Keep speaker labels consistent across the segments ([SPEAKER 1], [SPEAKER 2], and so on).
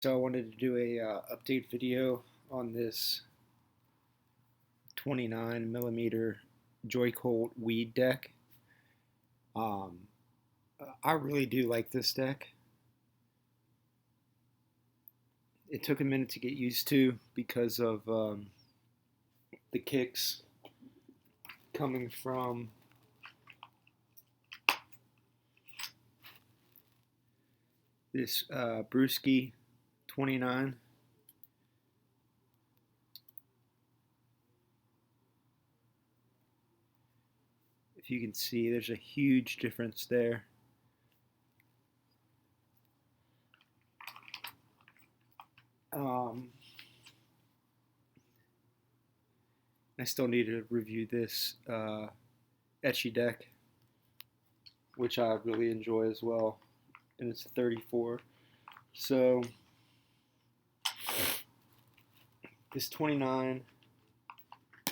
[SPEAKER 1] So I wanted to do a update video on this 29 millimeter joycult weed deck. Um, I really do like this deck. It took a minute to get used to because of the kicks coming from this Brewski 29. If you can see, there's a huge difference there. Um, I still need to review this etchy deck, which I really enjoy as well, and it's 34. So this 29,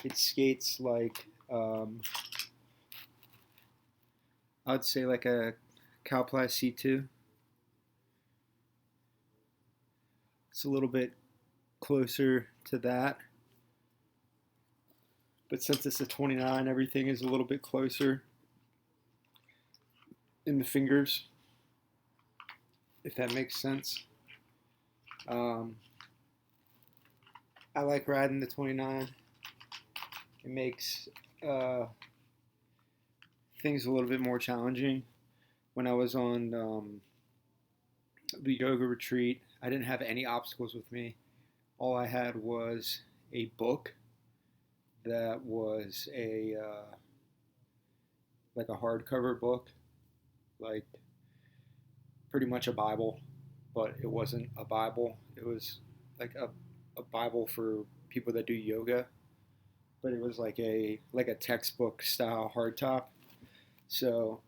[SPEAKER 1] it skates like I'd say like a Cowply C2. It's a little bit closer to that, but since it's a 29, everything is a little bit closer in the fingers, if that makes sense. Um, I like riding the 29. It makes things a little bit more challenging. When I was on the yoga retreat, I didn't have any obstacles with me. All I had was a book that was a like a hardcover book, like pretty much a Bible, but it wasn't a Bible. It was like a Bible for people that do yoga, but it was like a textbook style hardtop. So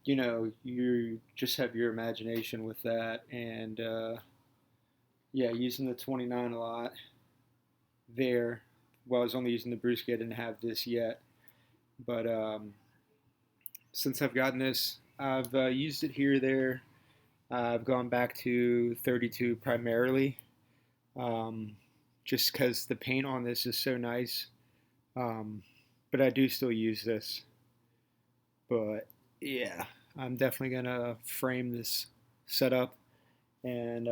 [SPEAKER 1] you just have your imagination with that, and yeah, using the 29 a lot there. Well, I was only using the Brewski. I didn't have this yet, but since I've gotten this, I've used it here or there. I've gone back to 32 primarily, um, just because the paint on this is so nice. Um, but I do still use this. But yeah, I'm definitely gonna frame this setup and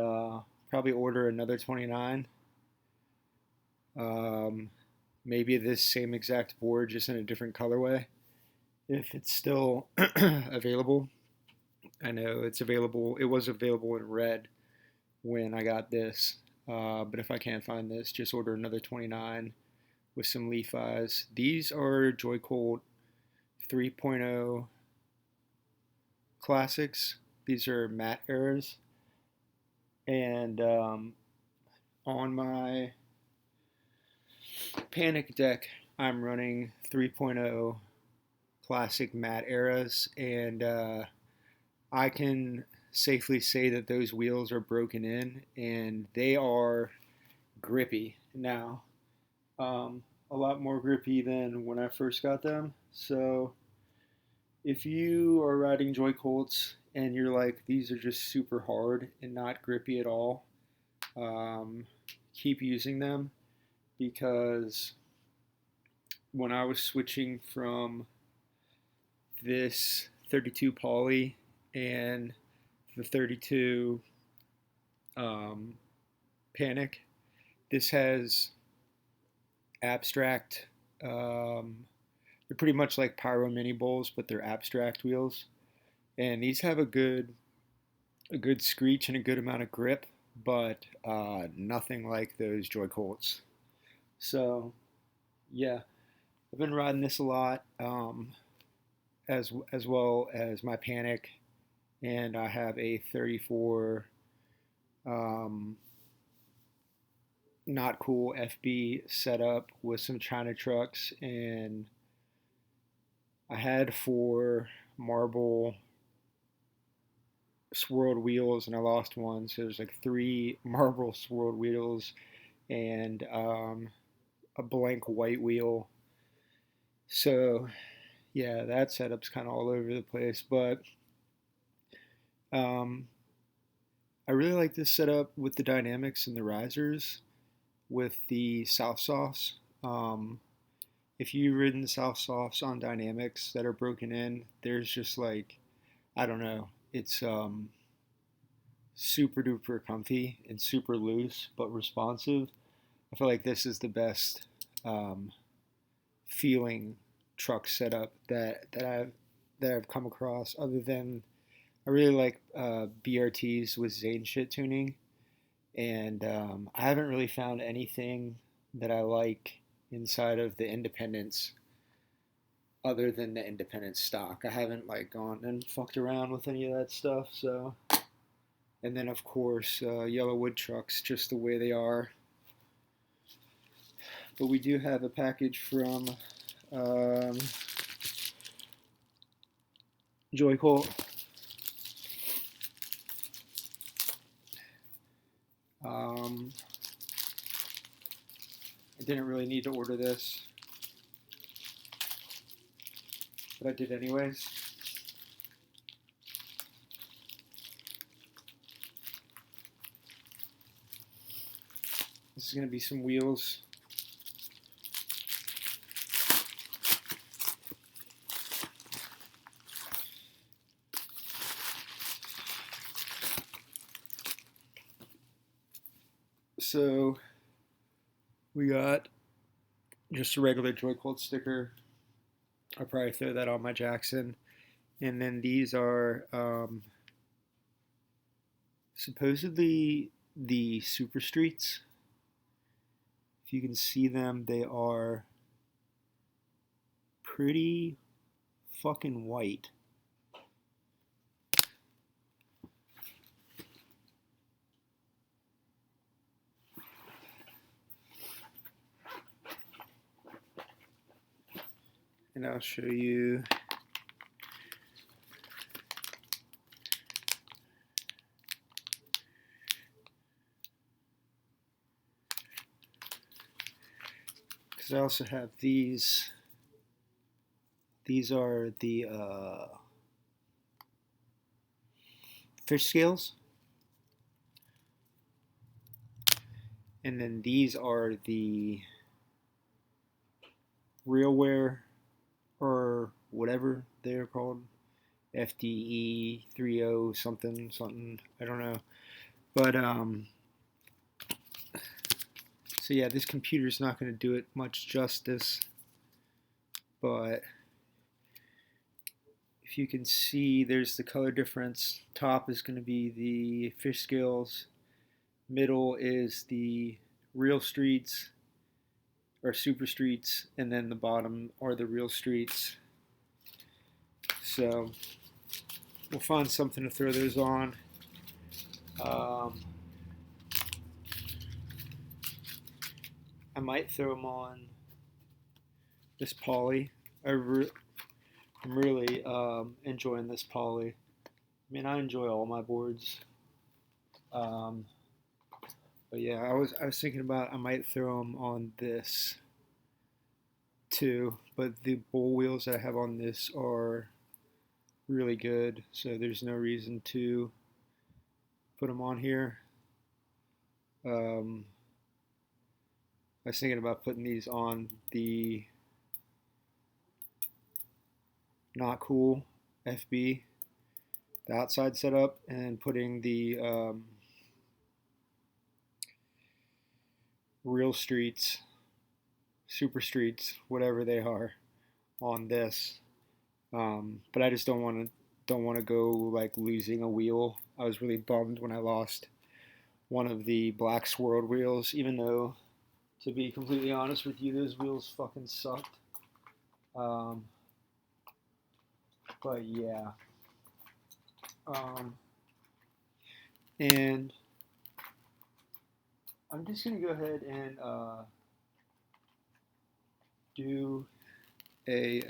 [SPEAKER 1] probably order another 29. Um, Maybe this same exact board, just in a different colorway, if it's still available. I know it's available. It was available in red when I got this, but if I can't find this, just order another 29 with some leaf eyes. These are joycult 3.0 classics. These are matte errors, and on my Panic deck, I'm running 3.0 classic matte eras, and I can safely say that those wheels are broken in, and they are grippy now. A lot more grippy than when I first got them. So if you are riding Joy Colts and you're like, these are just super hard and not grippy at all, um, keep using them, because when I was switching from this 32 poly and the 32 um, Panic, this has abstract. They're pretty much like Pyro Mini Bowls, but they're abstract wheels, and these have a good screech and a good amount of grip, but nothing like those Joy Colts. So yeah, I've been riding this a lot, as well as my Panic, and I have a 34 um, not cool FB setup with some China trucks, and I had 4 marble swirled wheels, and I lost one, so there's like 3 marble swirled wheels and a blank white wheel. So yeah, that setup's kind of all over the place, but um, I really like this setup with the dynamics and the risers with the South Softs. Um, if you've ridden the South Softs on dynamics that are broken in, there's just like, I don't know, it's super duper comfy and super loose but responsive. I feel like this is the best um, feeling truck setup that I've come across. Other than I really like BRTs with Zane shit tuning, and I haven't really found anything that I like inside of the Independence other than the Independence stock. I haven't like gone and fucked around with any of that stuff. So, and then of course yellow wood trucks, just the way they are. But we do have a package from um, joycult. Um, I didn't really need to order this, but I did anyways. This is going to be some wheels. So we got just a regular joycult sticker. I'll probably throw that on my Jackson. And then these are supposedly the Super Streets. If you can see them, they are pretty fucking white. And I'll show you. Because I also have these. These are the fish scales. And then these are the RealWear or whatever they're called. FDE 30 something something. I don't know. But so yeah, this computer's not going to do it much justice. But if you can see, there's the color difference. Top is going to be the fish scales. Middle is the real streets or super streets, and then the bottom are the real streets. So we'll find something to throw those on. I might throw them on this poly. I'm really enjoying this poly. I mean, I enjoy all my boards. Um, but yeah, I was thinking about I might throw them on this too. But the bull wheels I have on this are really good, so there's no reason to put them on here. I was thinking about putting these on the Not Cool FB, the outside setup, and putting the Real Streets, Super Streets, whatever they are, on this. But I just don't want to go like losing a wheel. I was really bummed when I lost one of the Black Swirled wheels, even though, to be completely honest with you, those wheels fucking sucked. But yeah. And I'm just gonna go ahead and do a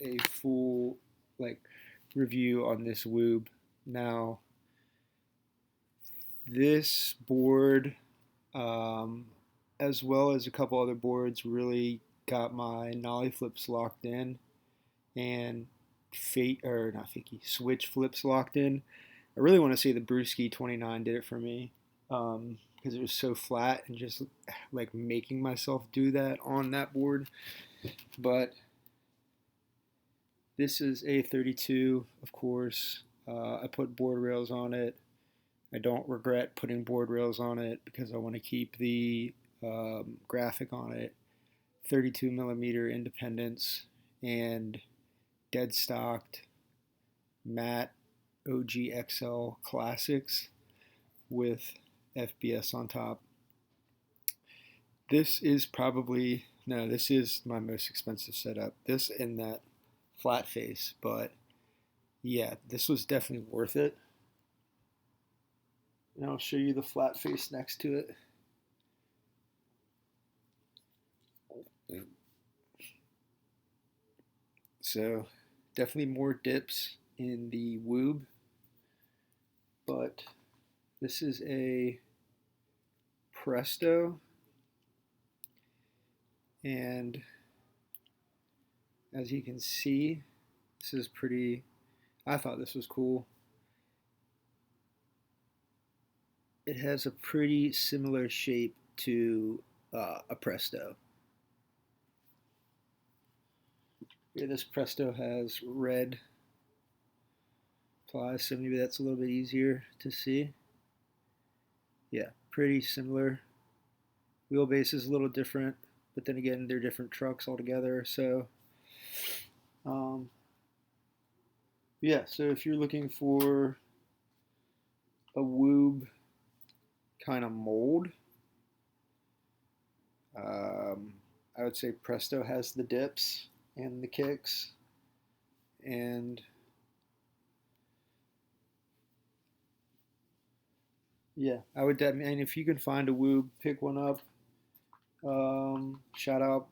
[SPEAKER 1] a full like review on this woob. Now, this board, um, as well as a couple other boards, really got my nollie flips locked in, and switch flips locked in I really want to say the Brewski 29 did it for me, because it was so flat and just like making myself do that on that board. But this is a 32, of course. I put board rails on it. I don't regret putting board rails on it because I want to keep the graphic on it. 32 millimeter independence and dead stocked matte OGXL classics with FBS on top. This is probably, no, this is my most expensive setup. This and that flat face, but yeah, this was definitely worth it. And I'll show you the flat face next to it. So definitely more dips in the woob, but this is a Presto, and as you can see, this is pretty, I thought this was cool. It has a pretty similar shape to a Presto. Yeah, this Presto has red ply, so maybe that's a little bit easier to see. Yeah, pretty similar. Wheelbase is a little different, but then again, they're different trucks altogether. So, yeah, so if you're looking for a woob kind of mold, I would say Presto has the dips and the kicks, and yeah, I would definitely, and if you can find a woob, pick one up. Shout out,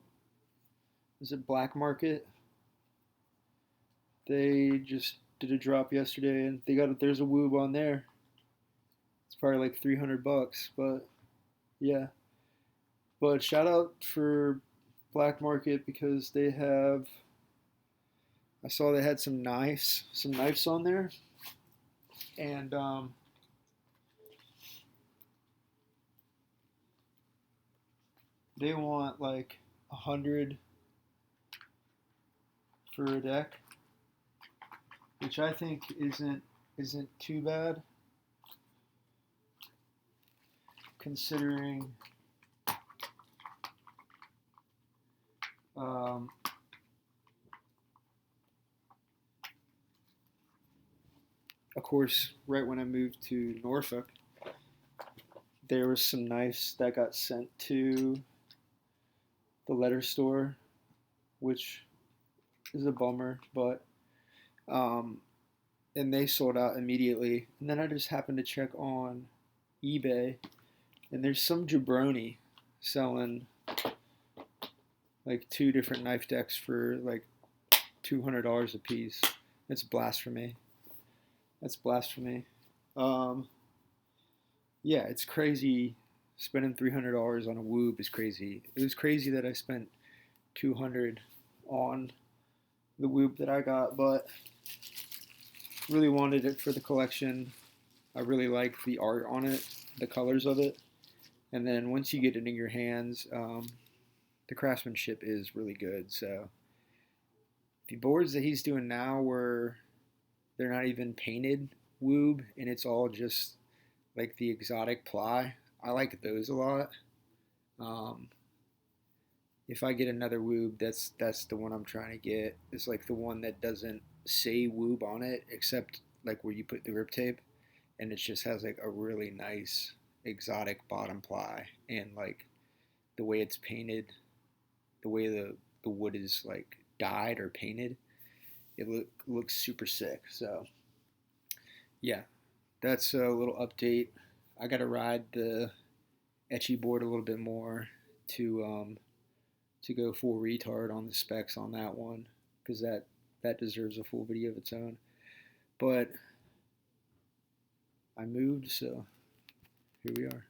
[SPEAKER 1] is it Black Market? They just did a drop yesterday, and there's a woob on there. It's probably like $300, but yeah. But shout out for Black Market because they have. I saw they had some knives on there, and they want like 100 for a deck, which I think isn't too bad, considering um, of course, right when I moved to Norfolk, there was some knives that got sent to the letter store, which is a bummer, but and they sold out immediately. And then I just happened to check on eBay, and there's some jabroni selling like two different knife decks for like $200 a piece. It's blasphemy. That's blasphemy. Um, yeah, it's crazy. Spending $300 on a woob is crazy. It was crazy that I spent 200 on the woob that I got, but really wanted it for the collection. I really liked the art on it, the colors of it, and then once you get it in your hands, the craftsmanship is really good. So the boards that he's doing now, where they're not even painted woob and it's all just like the exotic ply, I like those a lot. Um, if I get another woob, that's the one I'm trying to get. It's like the one that doesn't say woob on it, except like where you put the grip tape, and it just has like a really nice exotic bottom ply, and like the way it's painted, the way the wood is like dyed or painted, it looks super sick. So yeah, that's a little update. I got to ride the etchy board a little bit more to go full retard on the specs on that one, because that deserves a full video of its own. But I moved, so here we are.